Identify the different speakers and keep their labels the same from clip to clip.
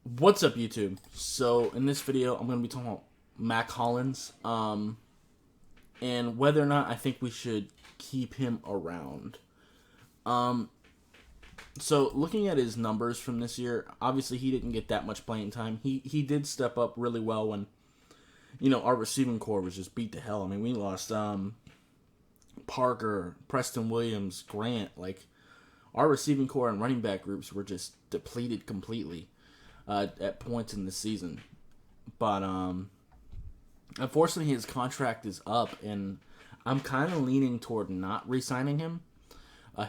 Speaker 1: What's up, YouTube? So in this video, I'm going to be talking about Mack Hollins, and whether or not I think we should keep him around. Um, so looking at his numbers from this year, obviously he didn't get that much playing time. He did step up really well when our receiving core was just beat to hell. I mean, we lost Parker, Preston Williams, Grant. Like our receiving core and running back groups were just depleted completely at points in the season. But unfortunately, his contract is up, and I'm kind of leaning toward not re-signing him.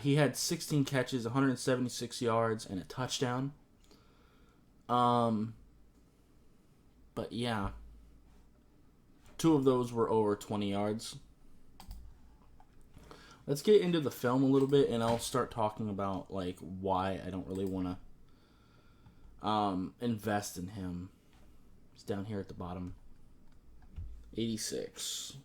Speaker 1: He had 16 catches, 176 yards, and a touchdown. But yeah, two of those were over 20 yards. Let's get into the film a little bit, and I'll start talking about like why I don't really want to invest in him. He's down here at the bottom. 86.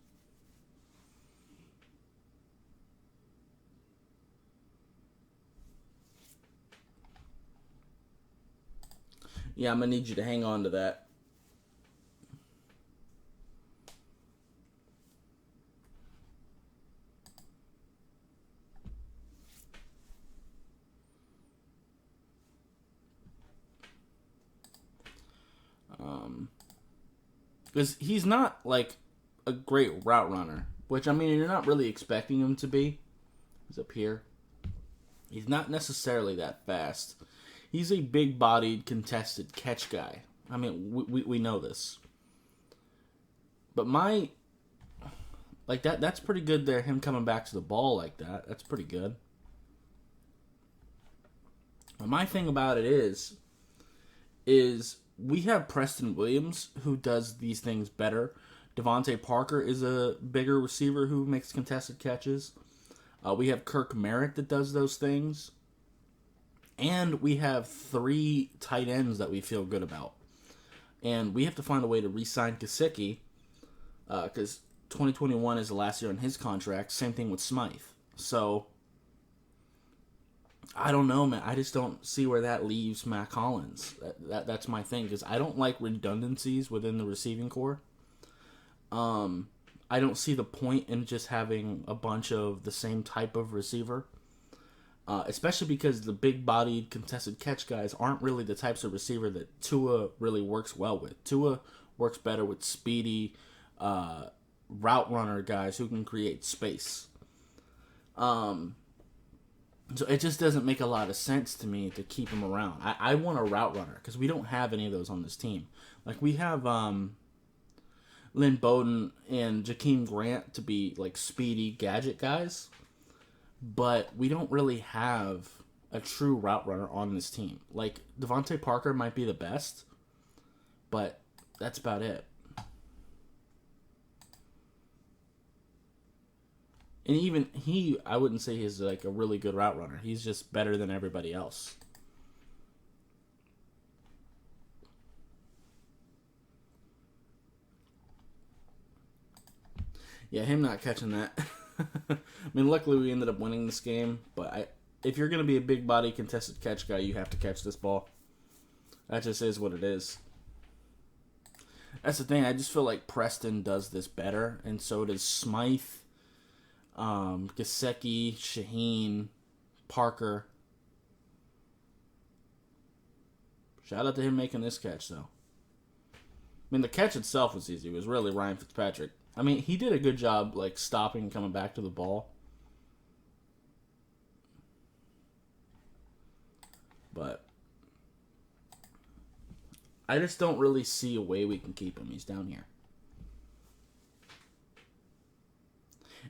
Speaker 1: Yeah, I'm going to need you to hang on to that. Because he's not like a great route runner, which I mean, you're not really expecting him to be. He's up here. He's not necessarily that fast. He's a big-bodied, contested catch guy. I mean, we know this. But that's pretty good there, him coming back to the ball like that. That's pretty good. But my thing about it is we have Preston Williams who does these things better. Devontae Parker is a bigger receiver who makes contested catches. We have Kirk Merritt that does those things. And we have 3 tight ends that we feel good about. And we have to find a way to re-sign Gesicki because 2021 is the last year on his contract. Same thing with Smythe. So, I don't know, man. I just don't see where that leaves Mack Hollins. That's my thing, because I don't like redundancies within the receiving core. I don't see the point in just having a bunch of the same type of receiver. Especially because the big-bodied contested catch guys aren't really the types of receiver that Tua really works well with. Tua works better with speedy route runner guys who can create space. So it just doesn't make a lot of sense to me to keep him around. I want a route runner because we don't have any of those on this team. Like we have Lynn Bowden and Jakeem Grant to be like speedy gadget guys, but we don't really have a true route runner on this team. Like Devontae Parker might be the best, but that's about it. And even he, I wouldn't say he's like a really good route runner. He's just better than everybody else. Yeah, him not catching that. I mean, luckily we ended up winning this game, but if you're going to be a big body contested catch guy, you have to catch this ball. That just is what it is. That's the thing. I just feel like Preston does this better, and so does Smythe, Gesicki, Shaheen, Parker. Shout out to him making this catch, though. I mean, the catch itself was easy. It was really Ryan Fitzpatrick. I mean, he did a good job, like, stopping and coming back to the ball. But I just don't really see a way we can keep him. He's down here.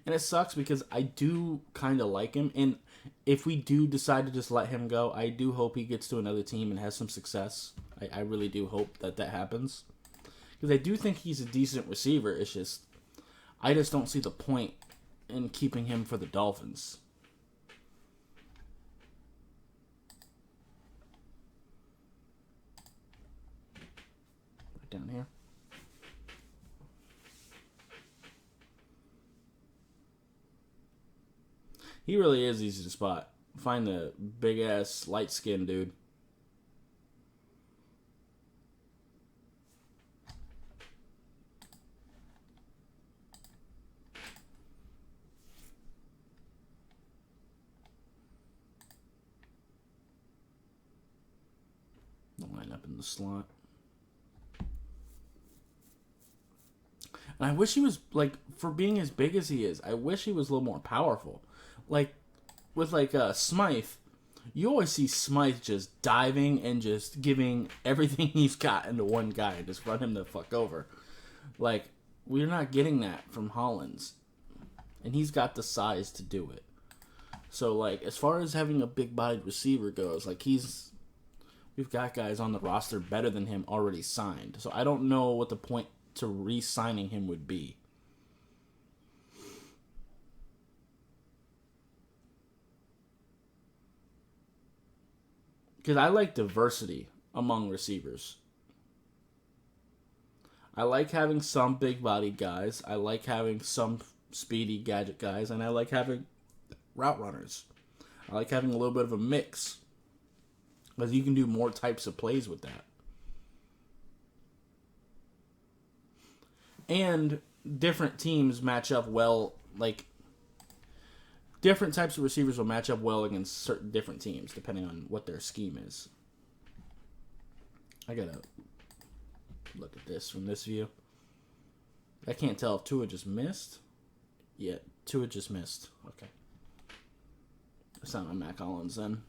Speaker 1: And it sucks because I do kind of like him. And if we do decide to just let him go, I do hope he gets to another team and has some success. I really do hope that happens. Because I do think he's a decent receiver. It's just, I just don't see the point in keeping him for the Dolphins. Right down here. He really is easy to spot. Find the big ass light skinned dude. in the slot. And I wish he was, like, for being as big as he is, I wish he was a little more powerful. Like, with, like, Smythe, you always see Smythe just diving and just giving everything he's got into one guy and just run him the fuck over. Like, we're not getting that from Hollins. And he's got the size to do it. So, like, as far as having a big-bodied receiver goes, like, we've got guys on the roster better than him already signed. So I don't know what the point to re-signing him would be. Because I like diversity among receivers. I like having some big-bodied guys. I like having some speedy gadget guys. And I like having route runners. I like having a little bit of a mix. Because you can do more types of plays with that. And different teams match up well. Like, different types of receivers will match up well against certain different teams, depending on what their scheme is. I gotta look at this from this view. I can't tell if Tua just missed. Yeah, Tua just missed. Okay. That's not my Mack Hollins then.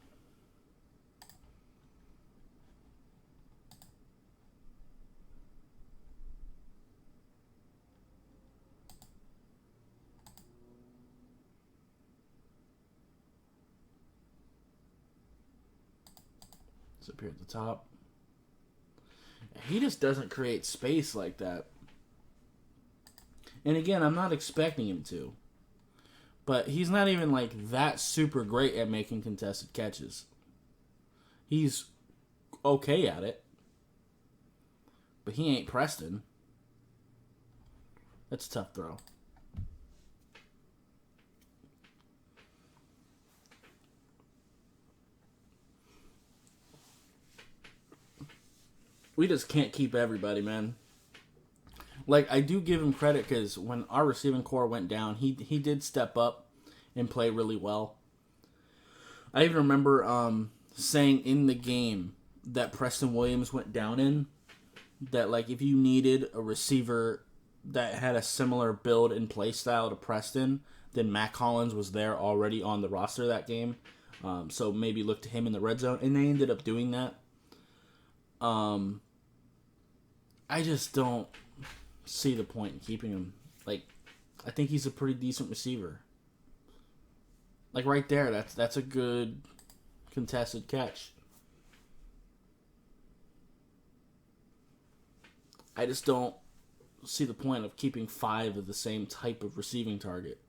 Speaker 1: It's up here at the top. He just doesn't create space like that. And again, I'm not expecting him to. But he's not even like that super great at making contested catches. He's okay at it. But he ain't Preston. That's a tough throw. We just can't keep everybody, man. Like, I do give him credit because when our receiving core went down, he did step up and play really well. I even remember saying in the game that Preston Williams went down in, that, like, if you needed a receiver that had a similar build and play style to Preston, then Mack Hollins was there already on the roster that game. So maybe look to him in the red zone. And they ended up doing that. I just don't see the point in keeping him. Like, I think he's a pretty decent receiver. Like, right there, that's a good contested catch. I just don't see the point of keeping 5 of the same type of receiving target.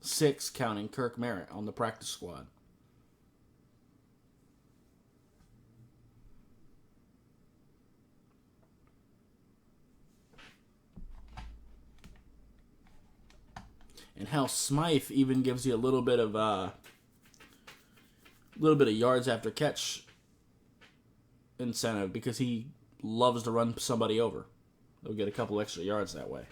Speaker 1: 6 counting Kirk Merritt on the practice squad. And how Smythe even gives you a little bit of yards after catch incentive because he loves to run somebody over. They'll get a couple extra yards that way.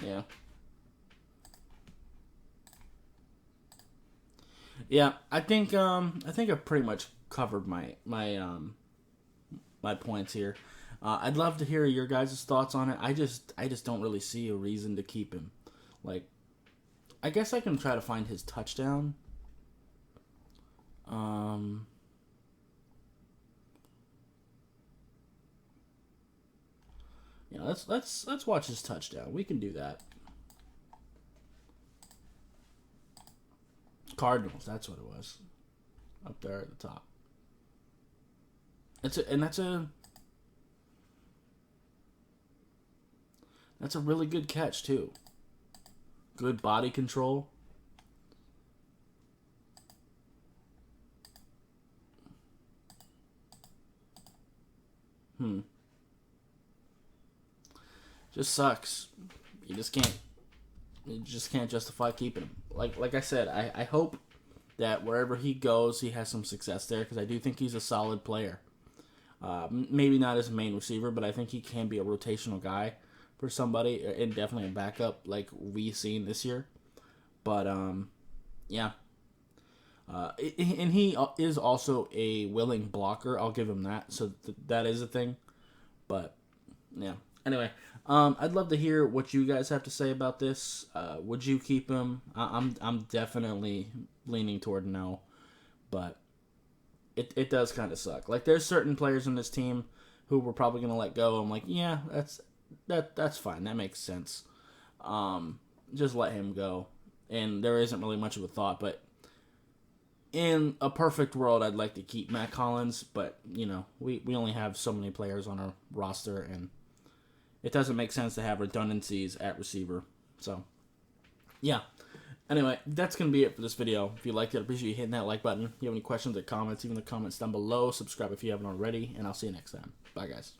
Speaker 1: Yeah. Yeah, I think I've pretty much covered my points here. I'd love to hear your guys' thoughts on it. I just don't really see a reason to keep him. Like, I guess I can try to find his touchdown. Yeah, let's watch his touchdown. We can do that. Cardinals, that's what it was. Up there at the top. That's a really good catch too. Good body control. Just sucks. You just can't justify keeping him. Like I said, I hope that wherever he goes, he has some success there, because I do think he's a solid player. Maybe not as a main receiver, but I think he can be a rotational guy for somebody, and definitely a backup like we've seen this year. But, yeah. And he is also a willing blocker. I'll give him that. So that is a thing. But, yeah. Anyway, I'd love to hear what you guys have to say about this. Would you keep him? I'm definitely leaning toward no. But it does kind of suck. Like, there's certain players in this team who we're probably going to let go. I'm like, yeah, that's fine. That makes sense. Just let him go. And there isn't really much of a thought. But in a perfect world, I'd like to keep Mack Hollins. But, you know, we only have so many players on our roster. And it doesn't make sense to have redundancies at receiver. So, yeah. Anyway, that's going to be it for this video. If you liked it, I appreciate you hitting that like button. If you have any questions or comments, leave in the comments down below. Subscribe if you haven't already, and I'll see you next time. Bye, guys.